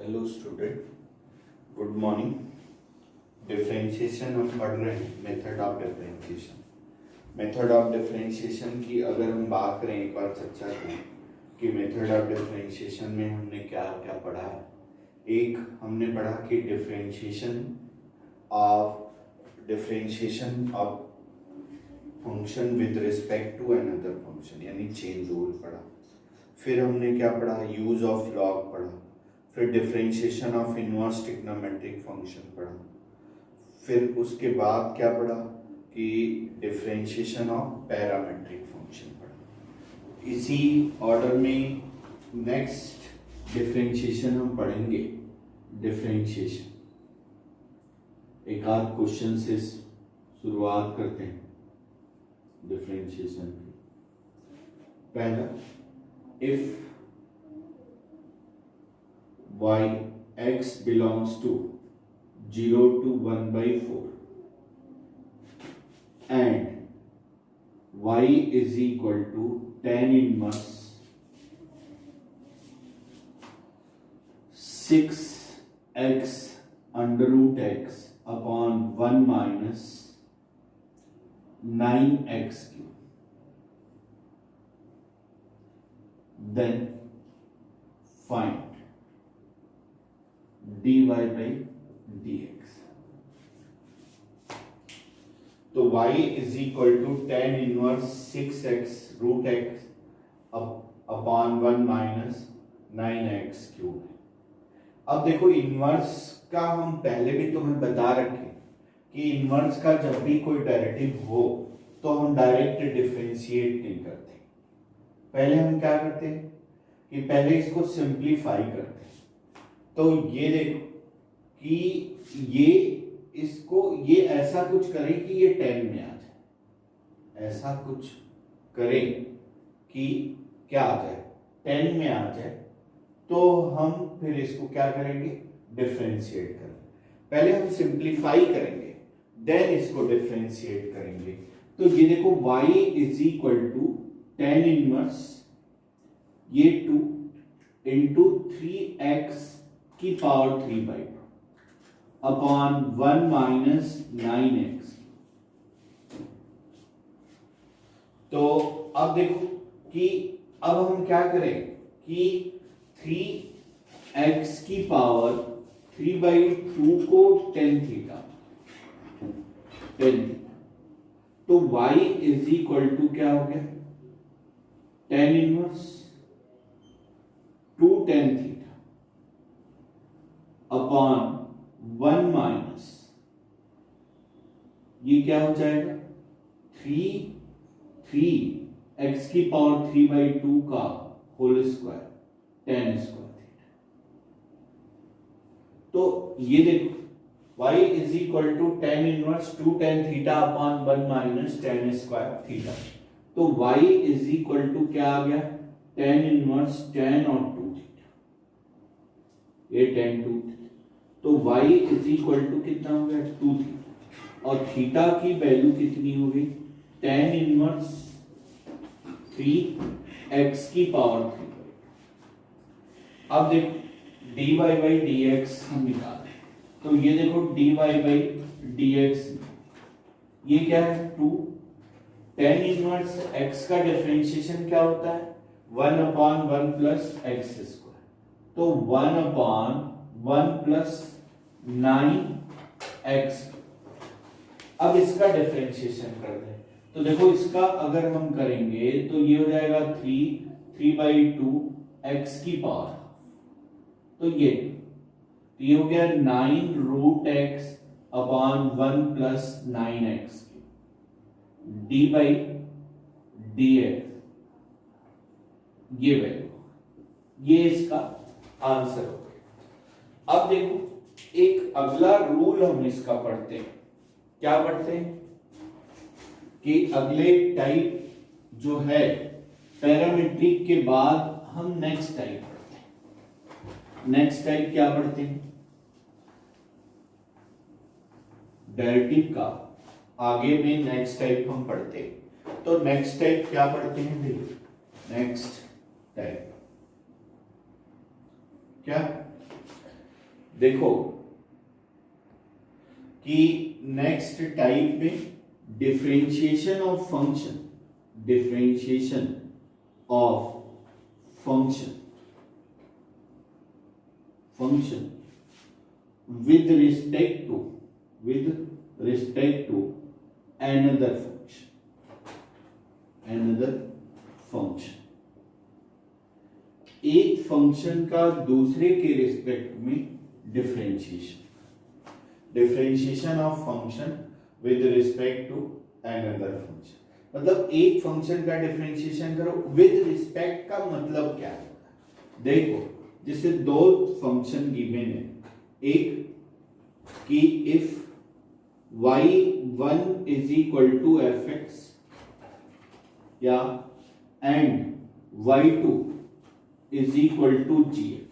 Hello student, good morning. Differentiation हम पढ़ रहे हैं, method of differentiation. Method of differentiation की अगर हम बात करें, एक बार चर्चा करें कि मेथड ऑफ डिफरेंशिएशन में हमने क्या क्या पढ़ा है। एक हमने पढ़ा कि differentiation of function with respect to another function, यानी चेन रूल पढ़ा। फिर हमने क्या पढ़ा, यूज ऑफ लॉग पढ़ा। फिर differentiation of inverse trigonometric function पढ़ा। फिर उसके बाद क्या पढ़ा कि डिफरेंशिएशन ऑफ पैरामेट्रिक फंक्शन पढ़ा। इसी ऑर्डर में नेक्स्ट डिफरेंशिएशन हम पढ़ेंगे। डिफरेंशिएशन एक आध क्वेश्चन से शुरुआत करते हैं डिफरेंशिएशन की। पहला, if y x belongs to 0 to 1/4 and y is equal to tan inverse 6x under root x upon 1 minus 9x cube, then find dy by dx। तो y is equal to tan inverse 6x root x upon 1 minus 9x cube. अब देखो, inverse का हम पहले भी तुम्हें बता रखे कि इनवर्स का जब भी कोई डेरिवेटिव हो तो हम डायरेक्ट डिफरेंशिएट नहीं करते। पहले हम क्या करते कि पहले इसको सिंप्लीफाई करते। तो ये देखो कि ये ऐसा कुछ करे कि ये 10 में आ जाए, ऐसा कुछ करें कि क्या आ जाए, 10 में आ जाए। तो हम फिर इसको क्या करेंगे, डिफरेंशिएट करेंगे। पहले हम सिंप्लीफाई करेंगे, देन इसको डिफरेंशिएट करेंगे। तो ये देखो, y is equal to tan inverse ये 2 इंटू 3x की पावर 3/2 अपॉन 1 माइनस 9x। तो अब देखो कि अब हम क्या करें कि 3x की पावर 3/2 को tan थीटा, तो y इज इक्वल टू क्या हो गया, tan inverse 2 tan theta upon 1 minus ये क्या हो जाएगा, 3x की पावर 3/2 का whole square tan square theta. तो ये देखो y is equal to tan inverse 2 tan theta upon 1 minus tan square theta. तो y इज इक्वल टू क्या आ गया, tan इनवर्स tan और 2 थीटा, ये tan 2। तो y इज इक्वल टू कितना हो गया, 2 थीटा, और थीटा की वैल्यू कितनी हो गई, tan इनवर्स 3x की पावर 3। अब देखो dy by dx हम निकालें, तो ये देखो dy by dx ये क्या है, 2। tan इनवर्स x का डिफरेंशिएशन क्या होता है, 1 अपॉन 1 प्लस एक्स स्क्वायर। तो 1 अपॉन 1 प्लस 9x। अब इसका डिफरेंशिएशन कर दें, तो देखो इसका अगर हम करेंगे तो ये हो जाएगा 3/2 x की पावर। तो ये हो गया 9 root x upon 1 plus 9x D by D X, ये वैल्यू, ये इसका आंसर हो गया। अब देखो, एक अगला रूल हम इसका पढ़ते हैं। क्या पढ़ते हैं कि अगले टाइप जो है पैरामीट्रिक के बाद हम नेक्स्ट टाइप पढ़ते हैं। नेक्स्ट टाइप क्या पढ़ते हैं, डेरिवेटिव का आगे में नेक्स्ट टाइप हम पढ़ते हैं। तो नेक्स्ट टाइप क्या पढ़ते हैं, देखिए नेक्स्ट टाइप क्या, देखो कि नेक्स्ट टाइप में differentiation of function, differentiation of function, function with respect to another function, एक फंक्शन का दूसरे के रिस्पेक्ट में differentiation of function with respect to another function. मतलब एक फंक्शन का डिफरेंशिएशन करो विद रिस्पेक्ट का मतलब क्या है? देखो जैसे दो फंक्शन गिवन है, एक कि if y1 is equal to fx या and y2 is equal to gx,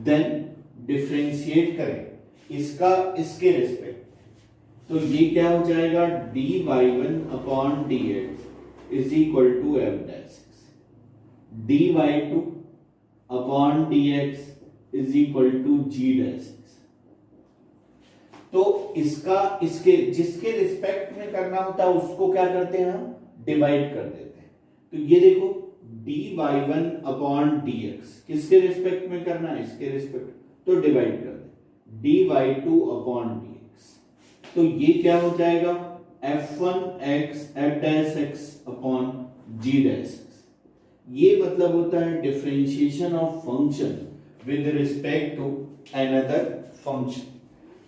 then differentiate करें इसका इसके रिस्पेक्ट, तो ये क्या हो जाएगा dy1 upon dx is equal to f dash, dy2 upon dx is equal to g dash. तो इसका इसके जिसके रिस्पेक्ट में करना होता है उसको क्या करते हैं हम डिवाइड कर देते हैं। तो ये देखो dy1 अपॉन dx किसके रिस्पेक्ट में करना है? इसके रिस्पेक्ट, तो डिवाइड कर दे dy2 अपॉन dx, तो ये क्या हो जाएगा f1x f dash x upon g dash x। ये मतलब होता है differentiation of function with respect to another function.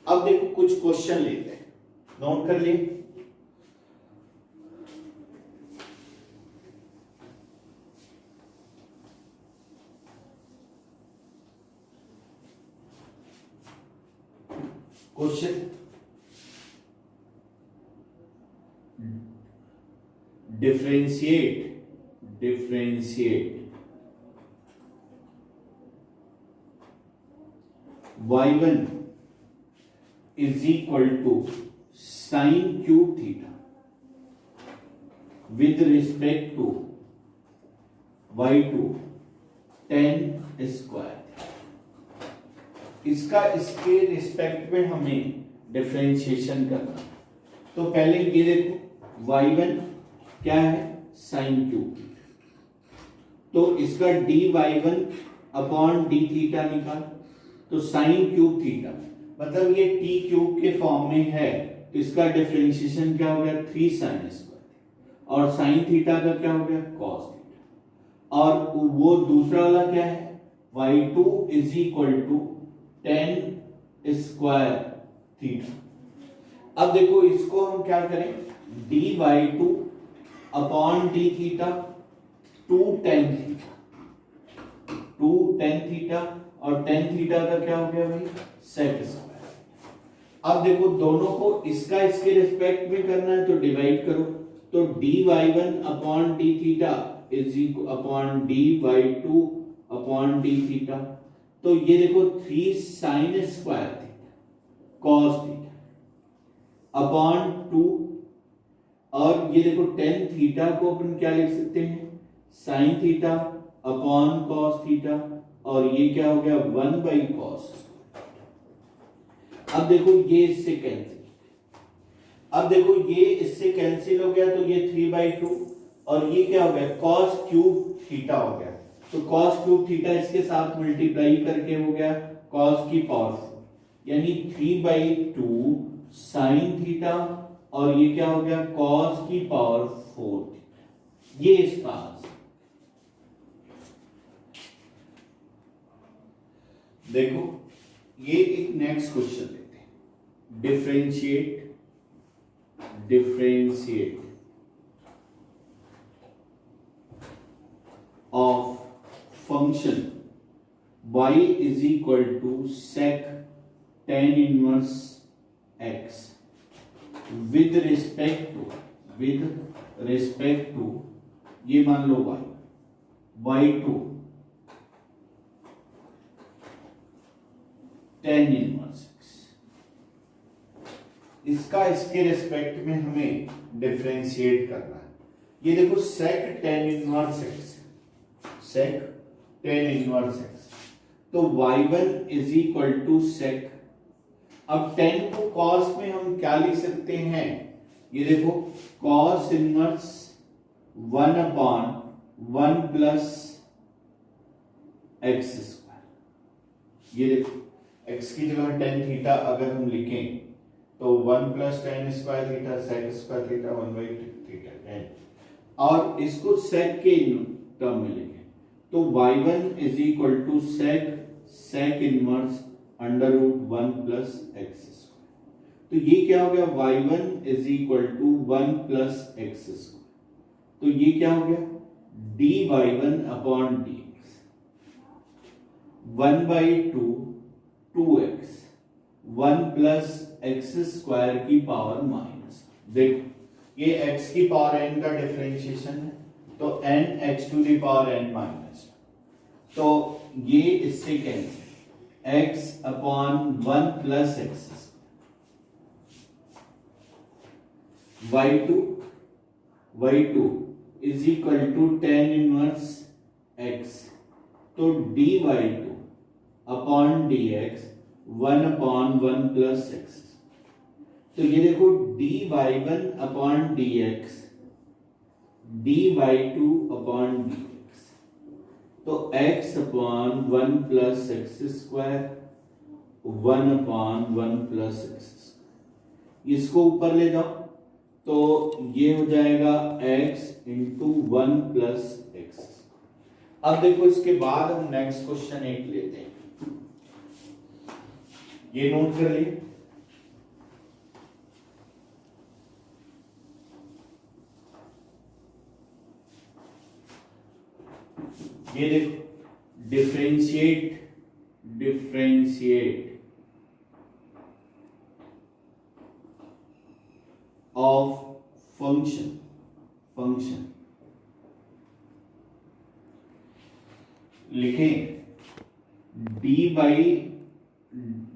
अब देखो कुछ क्वेश्चन लेते हैं, नोट कर लिए। Question differentiate y1 is equal to sin cube theta with respect to y2 tan square। इसका इसके रिस्पेक्ट में हमें डिफरेंशिएशन करना। तो पहले ये देखो y1 क्या है sin क्यूब, तो इसका dy1 अपॉन d थीटा निकाल, तो sin क्यूब थीटा मतलब ये t क्यूब के फॉर्म में है, तो इसका डिफरेंशिएशन क्या हो गया 3 sin स्क्वायर, और sin थीटा का क्या हो गया cos थीटा, और वो दूसरा वाला क्या है y2 is equal to tan square theta. अब देखो इसको हम क्या करें dy2 upon d theta 2 tan theta, और tan थीटा का क्या हो गया भाई sec स्क्वायर। अब देखो दोनों को इसका इसके रिस्पेक्ट में करना है तो डिवाइड करो, तो dy1 upon d theta is equal upon dy2 upon d theta, तो ये देखो 3 sin square theta cos theta upon 2, और ये देखो tan थीटा को अपन क्या लिख सकते हैं sin theta upon cos theta, और ये क्या हो गया 1 बाई cos। अब देखो ये इससे कैंसिल, अब देखो ये इससे कैंसिल हो गया, तो ये 3/2, और ये क्या हो गया cos क्यूब थीटा हो गया, तो cos क्यूब थीटा इसके साथ मल्टीप्लाई करके हो गया cos की पावर 4, यानी 3/2 sin थीटा, और ये क्या हो गया cos की पावर 4। ये इसका आंसर। देखो ये एक नेक्स्ट क्वेश्चन लेते हैं, differentiate of function y is equal to sec tan inverse x with respect to ये मान लो y2 tan इनवर्स x। इसका इसके रिस्पेक्ट में हमें डिफरेंशिएट करना है। ये देखो sec tan इनवर्स x, तो y1 इज इक्वल टू सेक। अब tan को cos में हम क्या लिख सकते हैं, ये देखो cos inverse 1/1 plus X square. ये देखो x की जगह tan थीटा अगर हम लिखें तो 1 plus tan square theta sec square theta 1/थीटा tan, और इसको सेक के टर्म में लिखें तो y1 is equal to sec inverse √1 plus X square. तो ये क्या हो गया, y1 is equal to 1 plus X square. तो ये क्या हो गया, dy1 upon dx 1/2 2x 1 plus X square की पावर माइनस। देखो ये x की पावर n का डिफरेंशिएशन है, तो n x to the power n minus, तो ये इससे cancel x upon 1 plus X y2 is equal to tan inverse x, तो dy2 upon dx 1/1 plus x. तो ये देखो dy1 upon dx dy2 upon dx, तो x upon 1 plus X square 1/1 plus x. इसको ऊपर ले जाओ तो ये हो जाएगा x इंटू 1 प्लस एक्स। अब देखो इसके बाद हम नेक्स्ट क्वेश्चन एक लेते हैं, ये नोट कर लिए। ये देखो डिफरेंशिएट ऑफ फंक्शन लिखें d by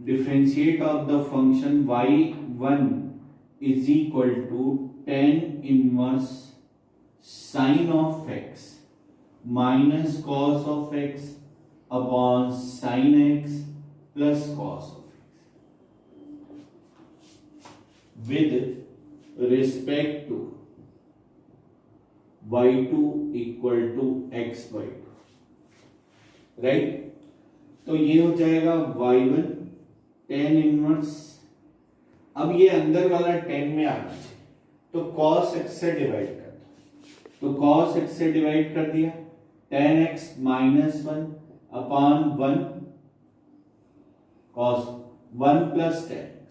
differentiate of the function y1 is equal to tan inverse sine of x minus cos of x upon sine x plus cos of x with respect to y2 equal to x/2, right. तो ये हो जाएगा y1 tan inverse, अब ये अंदर वाला tan में आना चाहिए, तो cos x से डिवाइड कर दो, तो cos x से डिवाइड कर दिया, tan x minus 1 upon 1 cos 1 plus tan x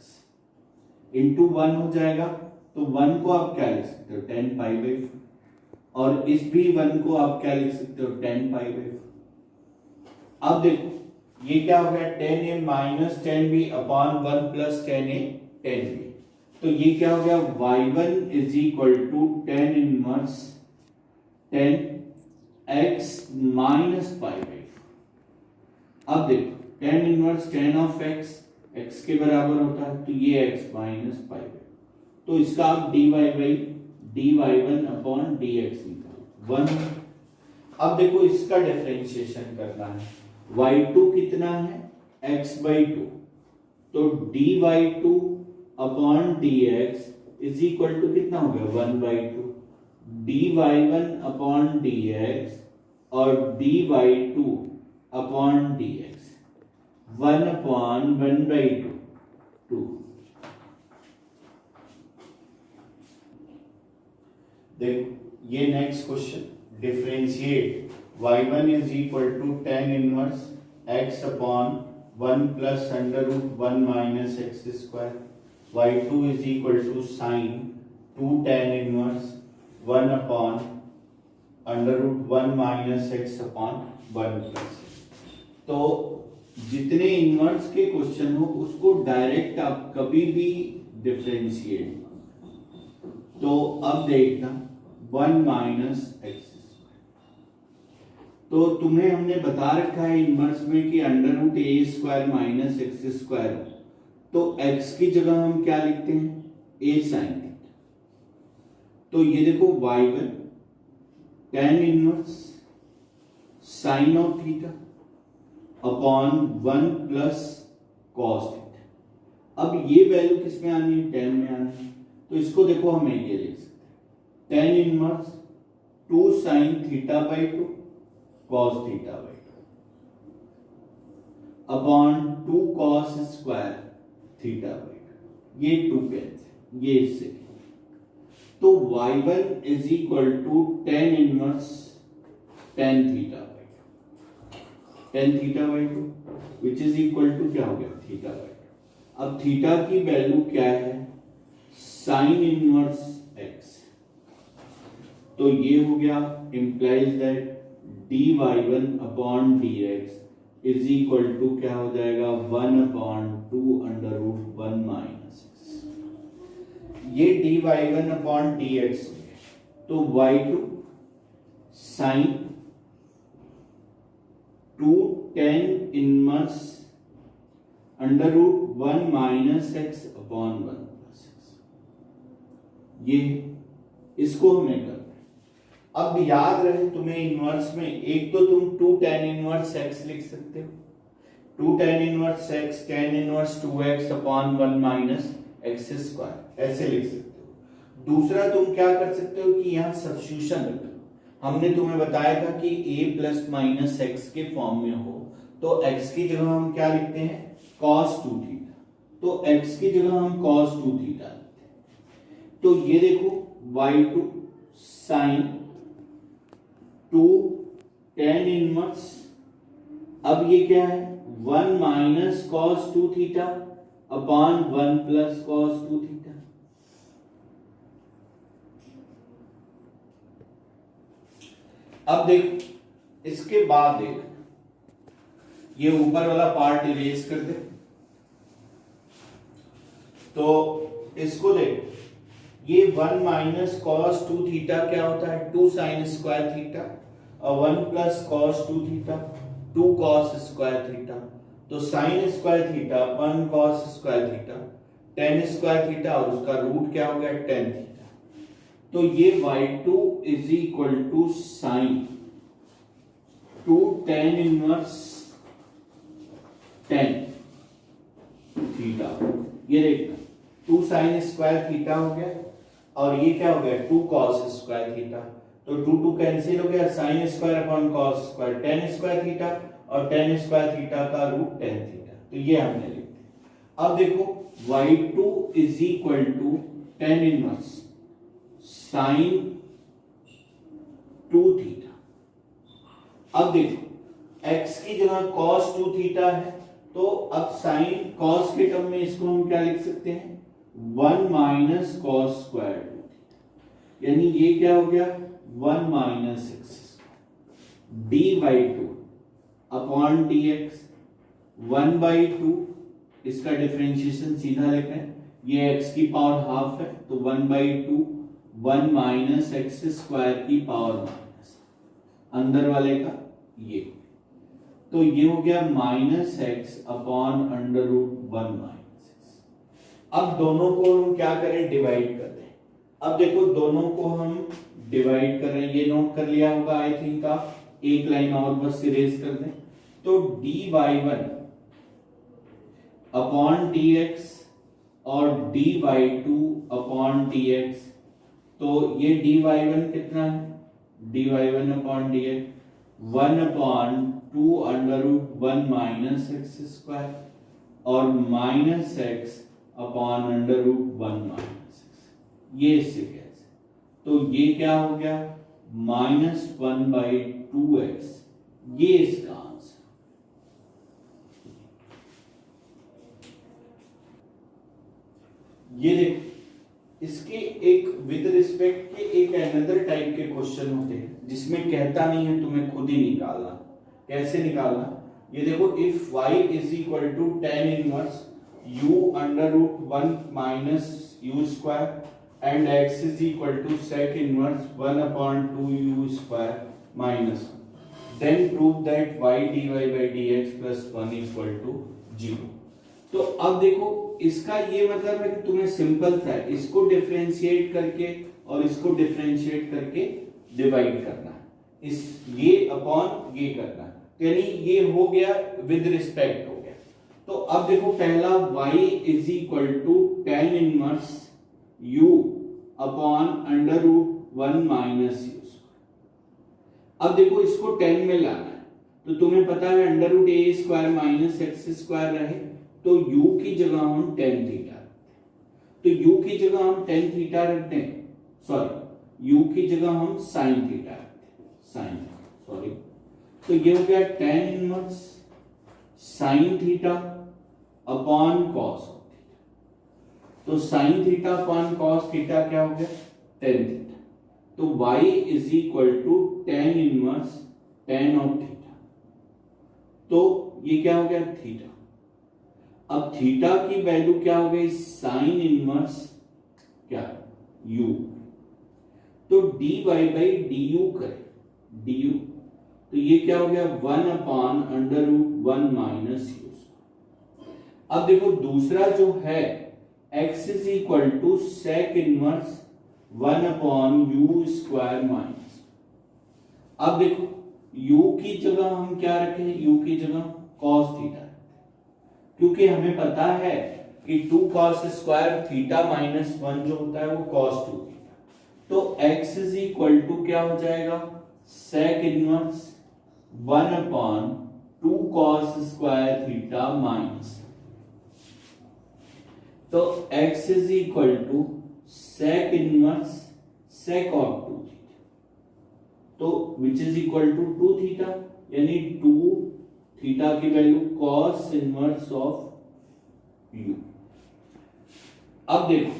into 1 हो जाएगा, तो 1 को आप क्या लिख सकते हो tan π/4, और इस भी 1 को आप क्या लिख सकते हो tan π/4। अब देखो ये क्या हो गया tan a minus tan b upon 1 plus tan a tan b, तो ये क्या हो गया y1 is equal to tan inverse tan x minus π/4। अब देखो tan inverse tan of x x के बराबर होता है, तो ये x माइनस π/4, तो इसका आप dy1 अपॉन dx निकालो 1। अब देखो इसका डिफरेंशिएशन करना है, y2 कितना है x/2, तो dy2 upon dx is equal to कितना हो गया 1/2, dy1 अपॉन dx और dy2 अपॉन dx 1/1/2। देखो ये next question, differentiate y1 is equal to tan inverse x upon 1 plus √1 minus x square, y2 is equal to sine 2 tan inverse 1 upon √1 minus x upon 1 plus. तो जितने inverse के question हो उसको direct आप कभी भी डिफरेंशिएट, तो अब देखना 1 माइनस एक्स, तो तुम्हें हमने बता रखा है इनवर्स में कि √a² माइनस एक्स स्क्वायर, तो x की जगह हम क्या लिखते हैं a sin थीटा। तो ये देखो y1 tan inverse sine of theta upon 1 plus cos theta. अब ये वैल्यू किस में आनी है, tan में आनी है। तो इसको देखो हमें ये लिख सकते हैं tan inverse 2 sin theta by 2 cos theta by 2 upon 2 cos square theta by 2। ये 2 कैंसिल, ये इससे। तो y1 is equal to tan inverse tan theta by 2, tan theta by 2 which is equal to क्या हो गया, थीटा बाई 2। अब theta की value क्या है, साइन इनवर्स x। तो ये हो गया, implies that dy1 upon dx is equal to क्या हो जाएगा, 1 upon 2 under root 1 minus x। ये dy1 अपॉन dx हो गया। तो y2 sine 2 tan inverse under root 1 minus x upon 1 plus x। ये इसको हमें करना है। अब याद रहे तुम्हें इनवर्स में, एक तो तुम 2 tan इनवर्स x लिख सकते हो, 2 tan inverse x tan inverse 2x upon 1 minus x square, ऐसे लिख सकते हो। दूसरा तुम क्या कर सकते हो कि यहाँ सब्स्टिट्यूशन रख लो। हमने तुम्हें बताया था कि a प्लस माइनस x के फॉर्म में हो तो x की जगह हम क्या लिखते हैं, cos 2 थीटा। तो x की जगह हम cos 2 थीटा लिखते हैं। तो ये देखो y2 साइन 2 tan इनवर्स, अब ये क्या है 1 minus cos 2 theta upon 1 plus cos 2 theta. अब देखो इसके बाद देख, ये ऊपर वाला पार्ट इरेज कर दे। तो इसको देख, ये 1 माइनस cos 2 थीटा क्या होता है, 2 sin स्क्वायर थीटा, और 1 plus cos 2 theta 2 cos square theta. तो sin square theta 1 cos square theta tan square theta, और उसका रूट क्या हो गया, tan थीटा। तो ये y2 is equal to sine 2 tan inverse tan theta. ये देखना 2 sin स्क्वायर थीटा हो गया, और ये क्या हो गया 2 cos स्क्वायर थीटा। तो 2 कैंसिल हो गया, sin square upon cos square tan square theta, और tan स्क्वायर थीटा का रूट tan थीटा। तो ये हमने लिख दिया। अब देखो y2 is equal to tan inverse sin 2 theta. अब देखो x की जगह cos 2 थीटा है, तो अब sin cos के टर्म में इसको हम क्या लिख सकते हैं, 1 माइनस cos स्क्वायर 2 थीटा। यानी ये क्या हो गया 1 minus x dy2 upon dx 1/2। इसका डिफरेंशिएशन सीधा लिख रहे हैं, ये x की पावर हाफ है, तो 1/2 1 माइनस एक्स स्क्वायर की पावर माइनस अंदर वाले का ये। तो ये हो गया minus x upon under root 1 minus x. अब दोनों को हम क्या करें, डिवाइड कर दें। अब देखो दोनों को हम डिवाइड कर रहे हैं, ये नोट कर लिया होगा आई थिंक आप, एक लाइन और बस इरेज कर दें। तो dy1 अपॉन dx और dy2 अपॉन dx। तो ये dy1 कितना है, dy1 upon dx 1 upon 2 under root 1 minus x square, और minus x upon under root 1 minus X. ये इससे कैसे, तो ये क्या हो गया -1/2x। ये इसका आंसर। ये देखो इसके एक विद रिस्पेक्ट के एक अनदर टाइप के क्वेश्चन होते हैं जिसमें कहता नहीं है, तुम्हें खुद ही निकालना। कैसे निकालना, ये देखो if y is equal to tan inverse u under root 1 minus u square and x is equal to sec inverse 1 upon 2u square minus 1, then prove that y dy by dx plus 1 equal to 0। तो अब देखो इसका ये मतलब है कि तुम्हें simple सा है, इसको डिफरेंशिएट करके और इसको डिफरेंशिएट करके डिवाइड करना है, इस ये अपॉन ये करना है। यानी ये हो गया विद रिस्पेक्ट हो गया। तो अब देखो पहला y is equal to tan inverse u upon under root 1 minus u. अब देखो इसको 10 में लाना है, तो तुम्हें पता है अंडर रूट ए स्क्वायर माइनस एक्स स्क्वायर रहे, तो u की जगह हम टेन थीटा, तो u की जगह हम टेन थीटा रखते हैं, सॉरी u की जगह हम साइन थीटा रखते हैं, साइन, सॉरी। तो ये हो गया tan inverse sine theta upon cos theta. तो sine theta upon cos theta क्या हो गया, टेन थीटा। तो y is equal to tan inverse tan of theta. तो ये क्या हो गया, थीटा। अब थीटा की वैल्यू क्या हो गई, साइन इनवर्स क्या, u। तो dy बाई du करें, du, तो ये क्या हो गया, 1 upon under root 1 minus u. अब देखो दूसरा जो है x is equal to sec inverse 1 upon u square minus. अब देखो u की जगह हम क्या रखें, u की जगह cos थीटा, क्योंकि हमें पता है कि 2 cos स्क्वायर थीटा माइनस 1 जो होता है वो cos 2 थीटा। तो x इज इक्वल टू क्या हो जाएगा, sec inverse 1 upon 2 cos square theta minus. तो x is equal to sec inverse sec of 2 theta, तो which is equal to 2 theta, यानी 2 थीटा की value cos inverse of u। अब देखो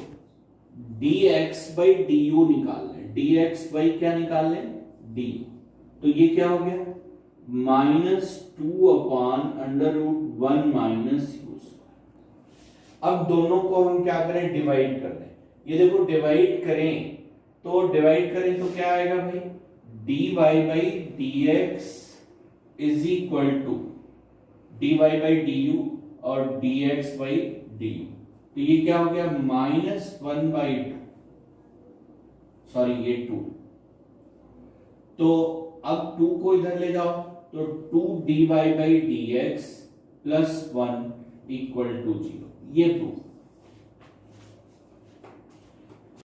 dx by du निकाल लें, dx बाई क्या निकाल लें, du। तो ये क्या हो गया, minus 2 upon under root 1 minus u. अब दोनों को हम क्या करें, डिवाइड कर दें। ये देखो डिवाइड करें तो क्या आएगा भाई, dy by dx is equal to dy by du और dx बाई du। तो ये क्या हो गया, माइनस 1 बाई 2, सॉरी ये 2। तो अब 2 को इधर ले जाओ, तो 2 dy by dx plus 1 equal to 0, ये प्रूफ।